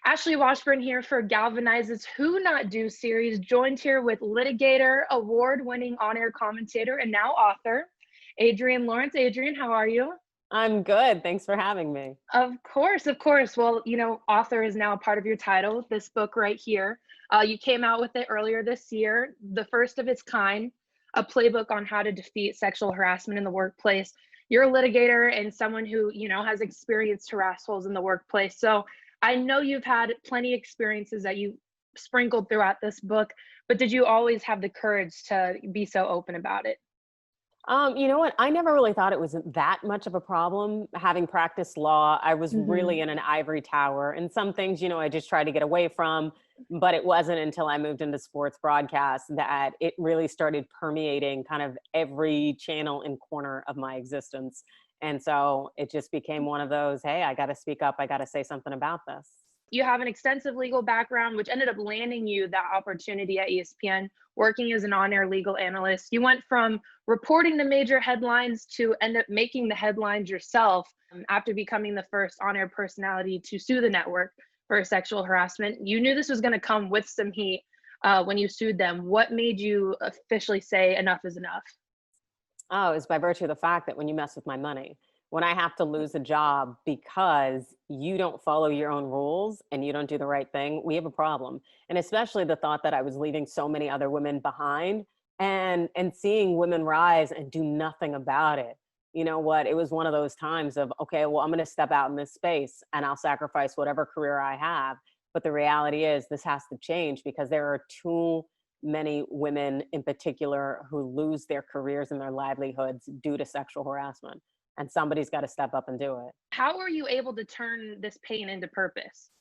Ashley Washburn here for GALvanize's Who Not Do series, joined here with litigator, award-winning on-air commentator, and now author, Adrienne Lawerence. Adrienne, how are you? I'm good. Thanks for having me. Of course, of course. Well, author is now a part of your title, this book right here. You came out with it earlier this year, the first of its kind, a playbook on how to defeat sexual harassment in the workplace. You're a litigator and someone who, has experienced harassals in the workplace. So I know you've had plenty of experiences that you sprinkled throughout this book, but did you always have the courage to be so open about it? You know what? I never really thought it was that much of a problem. Having practiced law, I was Hmm. really in an ivory tower. And some things, I just tried to get away from. But it wasn't until I moved into sports broadcast that it really started permeating kind of every channel and corner of my existence. And so it just became one of those, hey, I got to speak up. I got to say something about this. You have an extensive legal background, which ended up landing you that opportunity at ESPN, working as an on-air legal analyst. You went from reporting the major headlines to end up making the headlines yourself after becoming the first on-air personality to sue the network for sexual harassment. You knew this was going to come with some heat when you sued them. What made you officially say enough is enough? Oh, it's by virtue of the fact that when you mess with my money, when I have to lose a job because you don't follow your own rules and you don't do the right thing, we have a problem. And especially the thought that I was leaving so many other women behind and seeing women rise and do nothing about it. You know what? It was one of those times of, okay, well, I'm going to step out in this space and I'll sacrifice whatever career I have. But the reality is this has to change because there are too many women in particular who lose their careers and their livelihoods due to sexual harassment. And somebody's got to step up and do it. How were you able to turn this pain into purpose?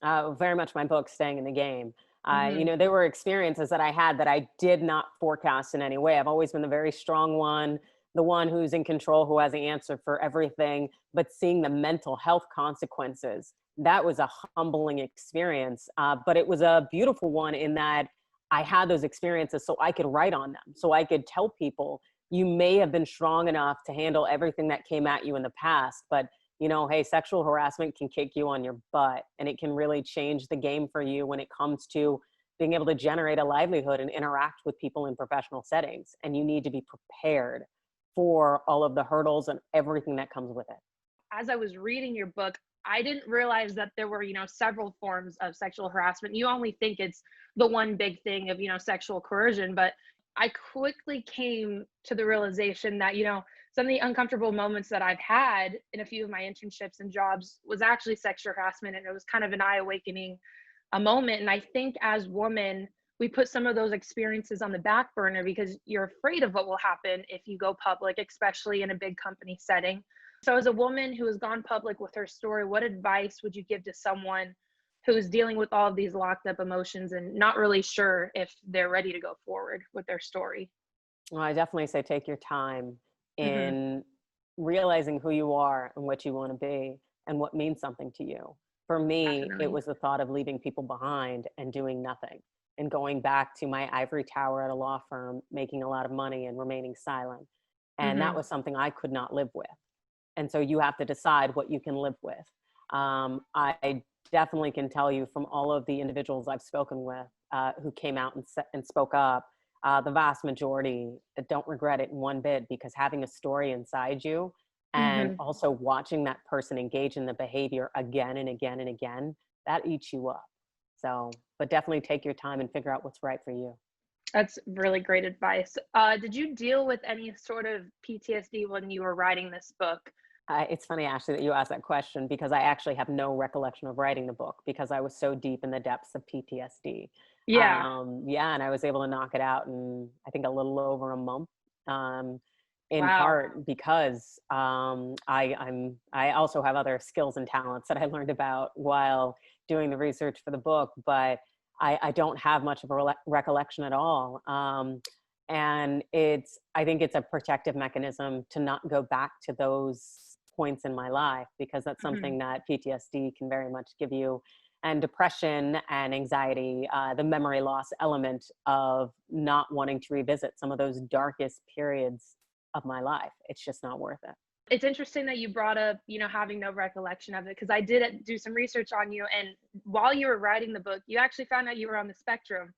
Very much my book, Staying in the Game. Hmm. There were experiences that I had that I did not forecast in any way. I've always been the very strong one, the one who's in control, who has the answer for everything, but seeing the mental health consequences, that was a humbling experience. But it was a beautiful one in that I had those experiences so I could write on them, so I could tell people, you may have been strong enough to handle everything that came at you in the past, but hey, sexual harassment can kick you on your butt and it can really change the game for you when it comes to being able to generate a livelihood and interact with people in professional settings. And you need to be prepared for all of the hurdles and everything that comes with it. As I was reading your book, I didn't realize that there were, several forms of sexual harassment. You only think it's the one big thing of, sexual coercion, but I quickly came to the realization that, some of the uncomfortable moments that I've had in a few of my internships and jobs was actually sexual harassment. And it was kind of an eye awakening a moment. And I think as women, we put some of those experiences on the back burner because you're afraid of what will happen if you go public, especially in a big company setting. So, as a woman who has gone public with her story, what advice would you give to someone who's dealing with all of these locked up emotions and not really sure if they're ready to go forward with their story? Well, I definitely say take your time Hmm. in realizing who you are and what you want to be and what means something to you. For me, it Definitely. was the thought of leaving people behind and doing nothing and going back to my ivory tower at a law firm, making a lot of money and remaining silent. And that Hmm. was something I could not live with. And so you have to decide what you can live with. I definitely can tell you from all of the individuals I've spoken with who came out and spoke up, the vast majority don't regret it one bit because having a story inside you and Hmm. also watching that person engage in the behavior again and again and again, that eats you up. So, but definitely take your time and figure out what's right for you. That's really great advice. Did you deal with any sort of PTSD when you were writing this book? It's funny, Ashley, that you asked that question because I actually have no recollection of writing the book because I was so deep in the depths of PTSD. Yeah. Yeah, and I was able to knock it out in I think a little over a month. Um, in Wow. part because I also have other skills and talents that I learned about while doing the research for the book, but I don't have much of a recollection at all. And I think it's a protective mechanism to not go back to those points in my life because that's Mhm. something that PTSD can very much give you, and depression and anxiety, the memory loss element of not wanting to revisit some of those darkest periods of my life. It's just not worth it. It's interesting that you brought up, having no recollection of it, because I did do some research on you. And while you were writing the book, you actually found out you were on the spectrum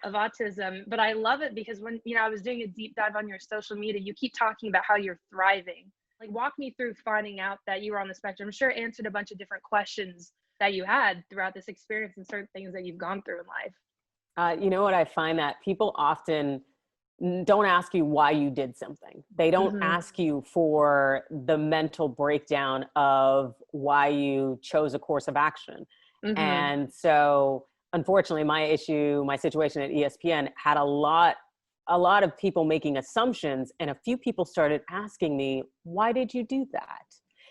of autism. But I love it because when, I was doing a deep dive on your social media, you keep talking about how you're thriving. Like, walk me through finding out that you were on the spectrum. I'm sure it answered a bunch of different questions that you had throughout this experience and certain things that you've gone through in life. You know what? I find that people often don't ask you why you did something. They don't Mm-hmm. ask you for the mental breakdown of why you chose a course of action. Mm-hmm. And so, unfortunately, my situation at ESPN had a lot of people making assumptions, and a few people started asking me, why did you do that?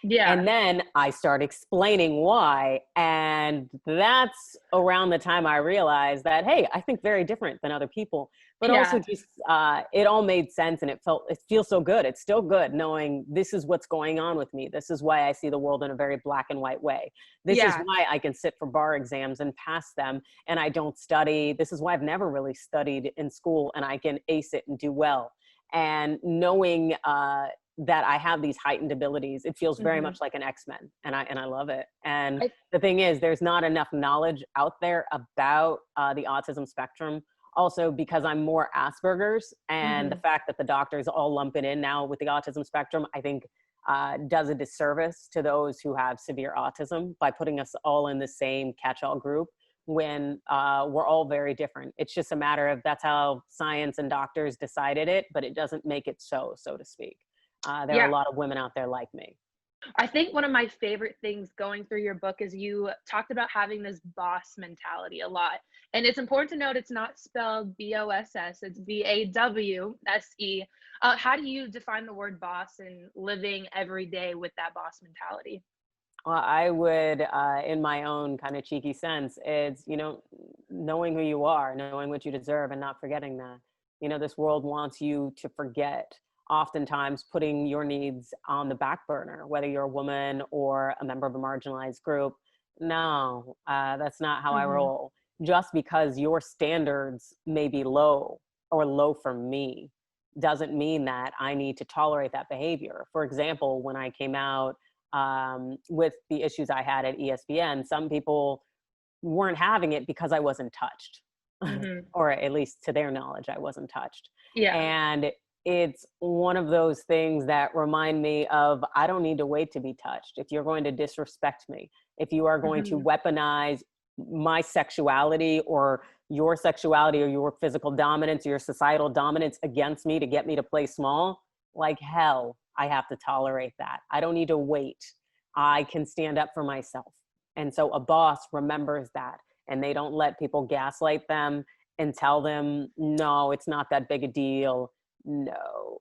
Yeah. And then I start explaining why. And that's around the time I realized that, hey, I think very different than other people. But also Yeah. just, it all made sense, and it feels so good. It's still good knowing this is what's going on with me. This is why I see the world in a very black and white way. This is Yeah. why I can sit for bar exams and pass them, and I don't study. This is why I've never really studied in school, and I can ace it and do well. And knowing, that I have these heightened abilities, it feels very Mm-hmm. much like an X-Men, and I love it. And I, the thing is, there's not enough knowledge out there about the autism spectrum. Also, because I'm more Asperger's, and the mm-hmm. fact that the doctors all lump it in now with the autism spectrum, I think does a disservice to those who have severe autism by putting us all in the same catch-all group when we're all very different. It's just a matter of that's how science and doctors decided it, but it doesn't make it so to speak. There are a Yeah. lot of women out there like me. I think one of my favorite things going through your book is you talked about having this boss mentality a lot. And it's important to note it's not spelled BOSS, it's BAWSE. How do you define the word boss and living every day with that boss mentality? Well, I would, in my own kind of cheeky sense, it's, knowing who you are, knowing what you deserve, and not forgetting that. This world wants you to forget, oftentimes putting your needs on the back burner, whether you're a woman or a member of a marginalized group. No, that's not how I Mm-hmm. roll. Just because your standards may be low or low for me doesn't mean that I need to tolerate that behavior. For example, when I came out, with the issues I had at ESPN, some people weren't having it because I wasn't touched, Mm-hmm. or at least to their knowledge, I wasn't touched. Yeah. And it's one of those things that remind me of I don't need to wait to be touched. If you're going to disrespect me, if you are going to Mm-hmm. weaponize my sexuality or your physical dominance or your societal dominance against me to get me to play small, like hell, I have to tolerate that. I don't need to wait. I can stand up for myself. And so a boss remembers that, and they don't let people gaslight them and tell them, no, it's not that big a deal. No.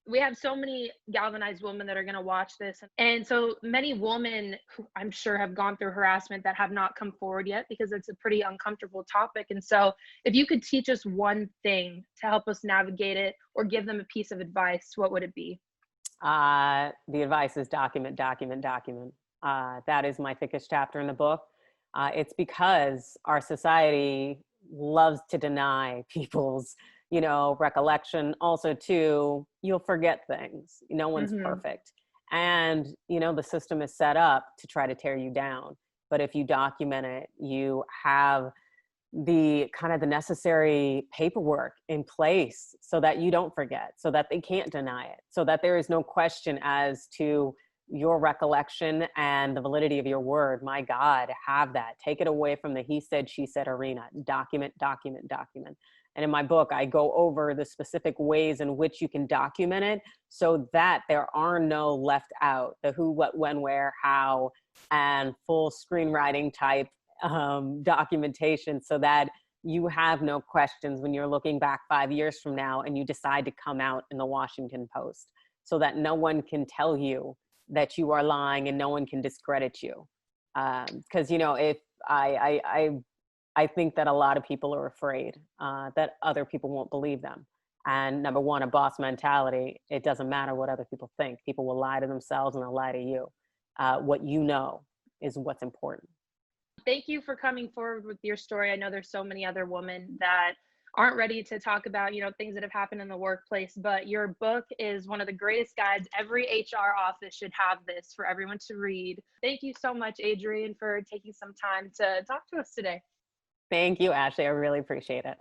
We have so many galvanized women that are going to watch this. And so many women who I'm sure have gone through harassment that have not come forward yet because it's a pretty uncomfortable topic. And so if you could teach us one thing to help us navigate it or give them a piece of advice, what would it be? The advice is document, document, document. That is my thickest chapter in the book. It's because our society loves to deny people's, recollection. Also, too, you'll forget things. No one's Mm-hmm. perfect. And, the system is set up to try to tear you down. But if you document it, you have the kind of the necessary paperwork in place so that you don't forget, so that they can't deny it, so that there is no question as to your recollection and the validity of your word. My God, have that. Take it away from the he said, she said arena. Document, document, document. And in my book, I go over the specific ways in which you can document it so that there are no left out, the who, what, when, where, how, and full screenwriting type documentation, so that you have no questions when you're looking back 5 years from now and you decide to come out in the Washington Post, so that no one can tell you that you are lying and no one can discredit you. Because, if I think that a lot of people are afraid that other people won't believe them. And number one, a boss mentality, it doesn't matter what other people think. People will lie to themselves and they'll lie to you. What you know is what's important. Thank you for coming forward with your story. I know there's so many other women that aren't ready to talk about, things that have happened in the workplace. But your book is one of the greatest guides. Every HR office should have this for everyone to read. Thank you so much, Adrienne, for taking some time to talk to us today. Thank you, Ashley. I really appreciate it.